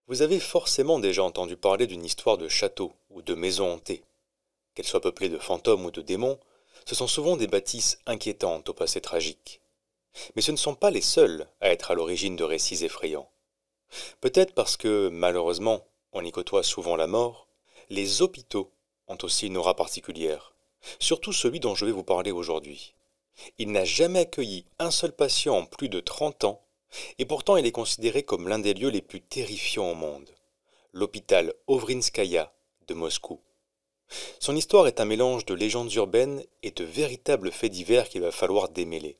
Vous avez forcément déjà entendu parler d'une histoire de château ou de maison hantée. Qu'elles soient peuplées de fantômes ou de démons, ce sont souvent des bâtisses inquiétantes au passé tragique. Mais ce ne sont pas les seuls à être à l'origine de récits effrayants. Peut-être parce que, malheureusement, on y côtoie souvent la mort, les hôpitaux ont aussi une aura particulière, surtout celui dont je vais vous parler aujourd'hui. Il n'a jamais accueilli un seul patient en plus de 30 ans, et pourtant il est considéré comme l'un des lieux les plus terrifiants au monde, l'hôpital Ovrinskaya de Moscou. Son histoire est un mélange de légendes urbaines et de véritables faits divers qu'il va falloir démêler.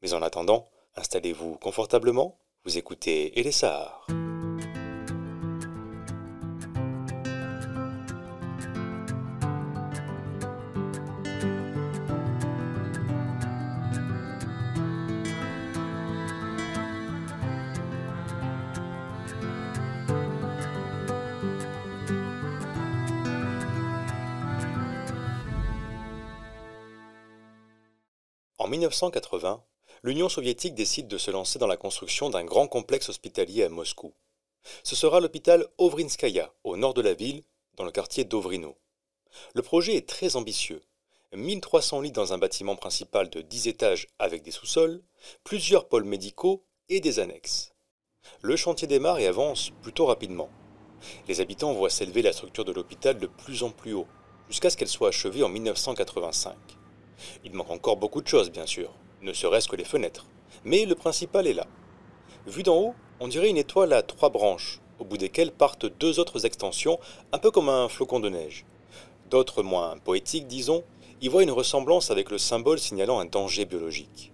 Mais en attendant, installez-vous confortablement, vous écoutez Elessar. En 1980, l'Union soviétique décide de se lancer dans la construction d'un grand complexe hospitalier à Moscou. Ce sera l'hôpital Ovrinskaya, au nord de la ville, dans le quartier d'Ovrino. Le projet est très ambitieux. 1300 lits dans un bâtiment principal de 10 étages avec des sous-sols, plusieurs pôles médicaux et des annexes. Le chantier démarre et avance plutôt rapidement. Les habitants voient s'élever la structure de l'hôpital de plus en plus haut, jusqu'à ce qu'elle soit achevée en 1985. Il manque encore beaucoup de choses, bien sûr, ne serait-ce que les fenêtres. Mais le principal est là. Vu d'en haut, on dirait une étoile à 3 branches, au bout desquelles partent 2 autres extensions, un peu comme un flocon de neige. D'autres, moins poétiques, disons, y voient une ressemblance avec le symbole signalant un danger biologique.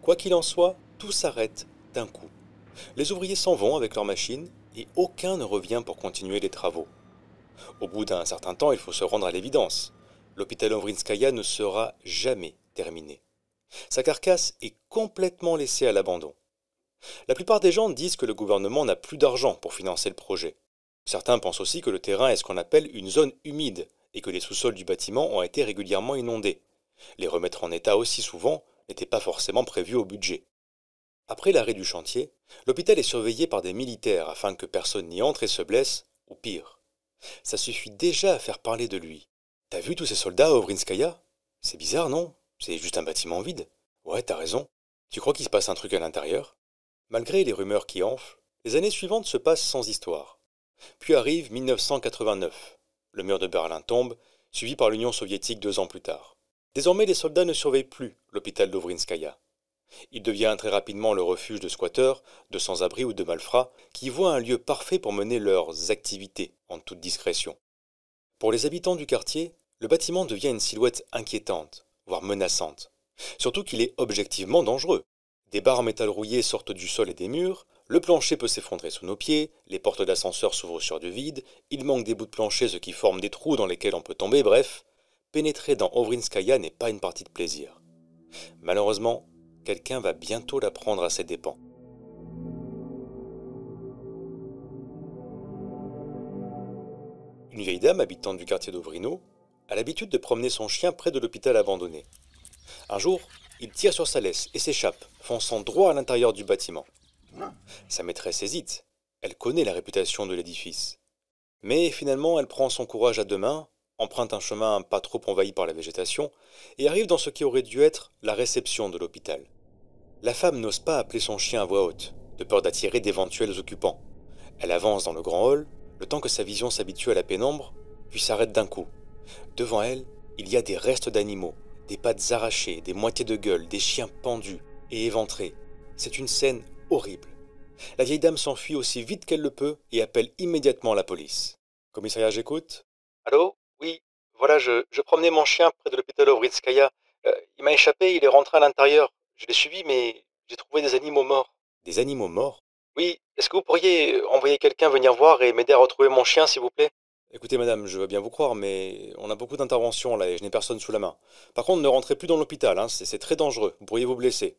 Quoi qu'il en soit, tout s'arrête d'un coup. Les ouvriers s'en vont avec leurs machines, et aucun ne revient pour continuer les travaux. Au bout d'un certain temps, il faut se rendre à l'évidence. L'hôpital Ovrinskaya ne sera jamais terminé. Sa carcasse est complètement laissée à l'abandon. La plupart des gens disent que le gouvernement n'a plus d'argent pour financer le projet. Certains pensent aussi que le terrain est ce qu'on appelle une zone humide et que les sous-sols du bâtiment ont été régulièrement inondés. Les remettre en état aussi souvent n'était pas forcément prévu au budget. Après l'arrêt du chantier, l'hôpital est surveillé par des militaires afin que personne n'y entre et se blesse, ou pire. Ça suffit déjà à faire parler de lui. T'as vu tous ces soldats à Ovrinskaya? C'est bizarre, non? C'est juste un bâtiment vide. Ouais, t'as raison. Tu crois qu'il se passe un truc à l'intérieur? Malgré les rumeurs qui enflent, les années suivantes se passent sans histoire. Puis arrive 1989. Le mur de Berlin tombe, suivi par l'Union soviétique 2 ans plus tard. Désormais, les soldats ne surveillent plus l'hôpital d'Ovrinskaya. Il devient très rapidement le refuge de squatteurs, de sans-abri ou de malfrats qui y voient un lieu parfait pour mener leurs activités en toute discrétion. Pour les habitants du quartier, le bâtiment devient une silhouette inquiétante, voire menaçante. Surtout qu'il est objectivement dangereux. Des barres en métal rouillé sortent du sol et des murs, le plancher peut s'effondrer sous nos pieds, les portes d'ascenseur s'ouvrent sur du vide, il manque des bouts de plancher ce qui forme des trous dans lesquels on peut tomber, bref, pénétrer dans Ovrinskaya n'est pas une partie de plaisir. Malheureusement, quelqu'un va bientôt la prendre à ses dépens. Une vieille dame habitante du quartier d'Ovrino a l'habitude de promener son chien près de l'hôpital abandonné. Un jour, il tire sur sa laisse et s'échappe, fonçant droit à l'intérieur du bâtiment. Sa maîtresse hésite, elle connaît la réputation de l'édifice. Mais finalement, elle prend son courage à 2 mains, emprunte un chemin pas trop envahi par la végétation, et arrive dans ce qui aurait dû être la réception de l'hôpital. La femme n'ose pas appeler son chien à voix haute, de peur d'attirer d'éventuels occupants. Elle avance dans le grand hall, le temps que sa vision s'habitue à la pénombre, puis s'arrête d'un coup. Devant elle, il y a des restes d'animaux, des pattes arrachées, des moitiés de gueule, des chiens pendus et éventrés. C'est une scène horrible. La vieille dame s'enfuit aussi vite qu'elle le peut et appelle immédiatement la police. Commissariat, j'écoute. Allô? Oui, voilà, je promenais mon chien près de l'hôpital Ovritskaya. Il m'a échappé, il est rentré à l'intérieur. Je l'ai suivi, mais j'ai trouvé des animaux morts. Des animaux morts? Oui, est-ce que vous pourriez envoyer quelqu'un venir voir et m'aider à retrouver mon chien, s'il vous plaît? Écoutez, madame, je veux bien vous croire, mais on a beaucoup d'interventions là et je n'ai personne sous la main. Par contre, ne rentrez plus dans l'hôpital, hein, c'est très dangereux, vous pourriez vous blesser.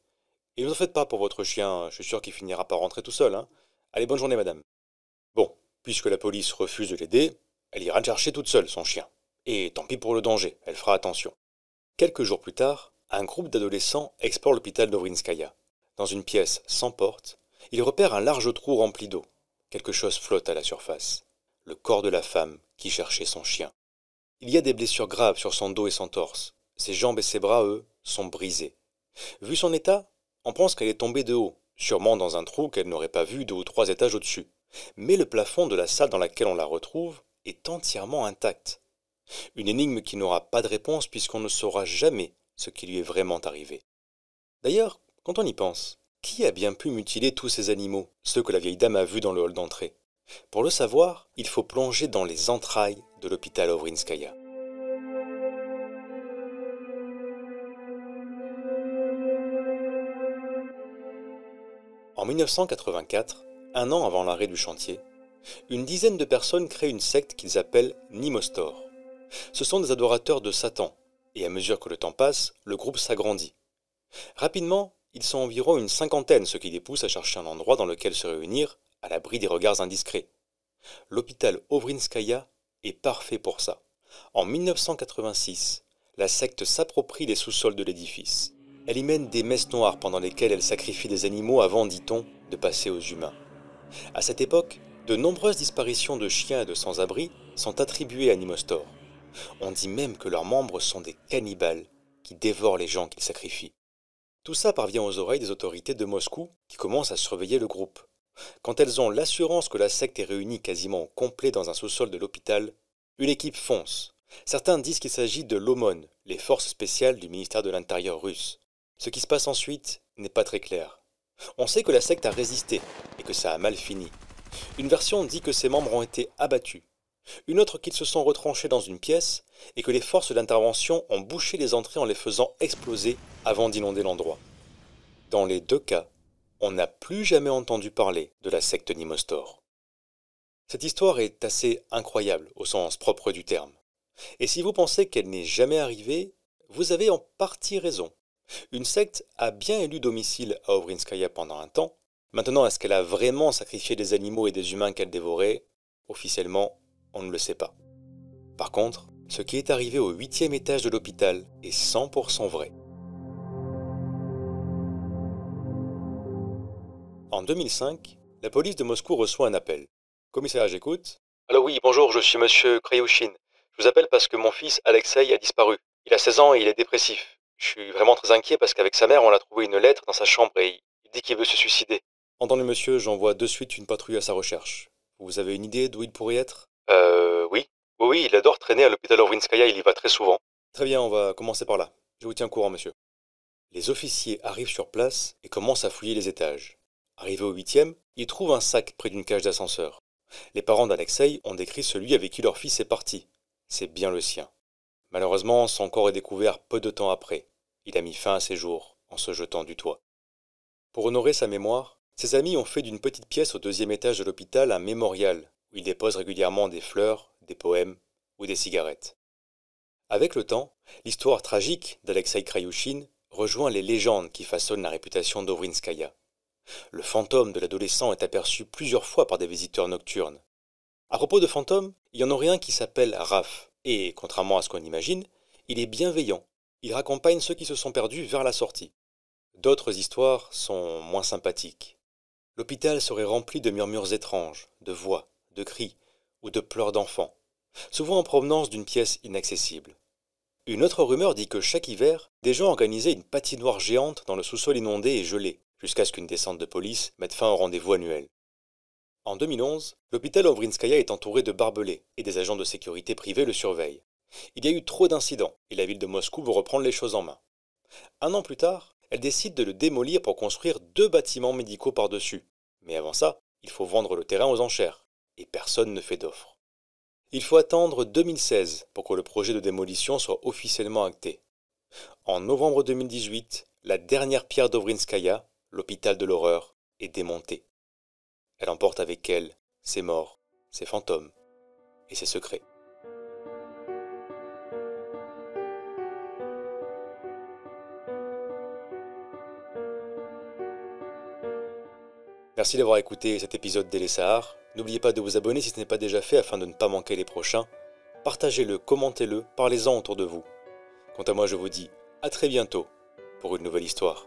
Et ne en faites pas pour votre chien, je suis sûr qu'il finira par rentrer tout seul, hein. Allez, bonne journée, madame. Bon, puisque la police refuse de l'aider, elle ira le chercher toute seule, son chien. Et tant pis pour le danger, elle fera attention. Quelques jours plus tard, un groupe d'adolescents explore l'hôpital d'Ovrinskaya. Dans une pièce sans porte, ils repèrent un large trou rempli d'eau. Quelque chose flotte à la surface. Le corps de la femme qui cherchait son chien. Il y a des blessures graves sur son dos et son torse. Ses jambes et ses bras, eux, sont brisés. Vu son état, on pense qu'elle est tombée de haut, sûrement dans un trou qu'elle n'aurait pas vu 2 ou 3 étages au-dessus. Mais le plafond de la salle dans laquelle on la retrouve est entièrement intact. Une énigme qui n'aura pas de réponse puisqu'on ne saura jamais ce qui lui est vraiment arrivé. D'ailleurs, quand on y pense, qui a bien pu mutiler tous ces animaux, ceux que la vieille dame a vus dans le hall d'entrée? Pour le savoir, il faut plonger dans les entrailles de l'hôpital Ovrinskaya. En 1984, un an avant l'arrêt du chantier, une dizaine de personnes créent une secte qu'ils appellent Nimostor. Ce sont des adorateurs de Satan, et à mesure que le temps passe, le groupe s'agrandit. Rapidement, ils sont environ une cinquantaine, ce qui les pousse à chercher un endroit dans lequel se réunir, à l'abri des regards indiscrets. L'hôpital Ovrinskaya est parfait pour ça. En 1986, la secte s'approprie les sous-sols de l'édifice. Elle y mène des messes noires pendant lesquelles elle sacrifie des animaux avant, dit-on, de passer aux humains. À cette époque, de nombreuses disparitions de chiens et de sans-abri sont attribuées à Nimostor. On dit même que leurs membres sont des cannibales qui dévorent les gens qu'ils sacrifient. Tout ça parvient aux oreilles des autorités de Moscou qui commencent à surveiller le groupe. Quand elles ont l'assurance que la secte est réunie quasiment au complet dans un sous-sol de l'hôpital, une équipe fonce. Certains disent qu'il s'agit de l'OMON, les forces spéciales du ministère de l'Intérieur russe. Ce qui se passe ensuite n'est pas très clair. On sait que la secte a résisté et que ça a mal fini. Une version dit que ses membres ont été abattus. Une autre qu'ils se sont retranchés dans une pièce et que les forces d'intervention ont bouché les entrées en les faisant exploser avant d'inonder l'endroit. Dans les 2 cas, on n'a plus jamais entendu parler de la secte Nimostor. Cette histoire est assez incroyable au sens propre du terme. Et si vous pensez qu'elle n'est jamais arrivée, vous avez en partie raison. Une secte a bien élu domicile à Ovrinskaya pendant un temps. Maintenant, est-ce qu'elle a vraiment sacrifié des animaux et des humains qu'elle dévorait? Officiellement, on ne le sait pas. Par contre, ce qui est arrivé au 8e étage de l'hôpital est 100% vrai. En 2005, la police de Moscou reçoit un appel. Commissaire, j'écoute. Allô, oui, bonjour, je suis monsieur Kryushin. Je vous appelle parce que mon fils Alexei a disparu. Il a 16 ans et il est dépressif. Je suis vraiment très inquiet parce qu'avec sa mère, on a trouvé une lettre dans sa chambre et il dit qu'il veut se suicider. Entendu, monsieur, j'envoie de suite une patrouille à sa recherche. Vous avez une idée d'où il pourrait être? Oui. Oui, il adore traîner à l'hôpital Ovrinskaya, il y va très souvent. Très bien, on va commencer par là. Je vous tiens au courant, monsieur. Les officiers arrivent sur place et commencent à fouiller les étages. Arrivé au 8e, ils trouvent un sac près d'une cage d'ascenseur. Les parents d'Alexei ont décrit celui avec qui leur fils est parti. C'est bien le sien. Malheureusement, son corps est découvert peu de temps après. Il a mis fin à ses jours en se jetant du toit. Pour honorer sa mémoire, ses amis ont fait d'une petite pièce au 2e étage de l'hôpital un mémorial où ils déposent régulièrement des fleurs, des poèmes ou des cigarettes. Avec le temps, l'histoire tragique d'Alexei Kryushin rejoint les légendes qui façonnent la réputation d'Ovrinskaya. Le fantôme de l'adolescent est aperçu plusieurs fois par des visiteurs nocturnes. À propos de fantômes, il y en aurait un qui s'appelle Raph, et, contrairement à ce qu'on imagine, il est bienveillant. Il raccompagne ceux qui se sont perdus vers la sortie. D'autres histoires sont moins sympathiques. L'hôpital serait rempli de murmures étranges, de voix, de cris ou de pleurs d'enfants, souvent en provenance d'une pièce inaccessible. Une autre rumeur dit que chaque hiver, des gens organisaient une patinoire géante dans le sous-sol inondé et gelé, jusqu'à ce qu'une descente de police mette fin au rendez-vous annuel. En 2011, l'hôpital Ovrinskaya est entouré de barbelés et des agents de sécurité privés le surveillent. Il y a eu trop d'incidents et la ville de Moscou veut reprendre les choses en main. Un an plus tard, elle décide de le démolir pour construire 2 bâtiments médicaux par-dessus. Mais avant ça, il faut vendre le terrain aux enchères, et personne ne fait d'offre. Il faut attendre 2016 pour que le projet de démolition soit officiellement acté. En novembre 2018, la dernière pierre d'Ovrinskaya, l'hôpital de l'horreur, est démontée. Elle emporte avec elle ses morts, ses fantômes et ses secrets. Merci d'avoir écouté cet épisode d'Ele Sahar. N'oubliez pas de vous abonner si ce n'est pas déjà fait afin de ne pas manquer les prochains. Partagez-le, commentez-le, parlez-en autour de vous. Quant à moi, je vous dis à très bientôt pour une nouvelle histoire.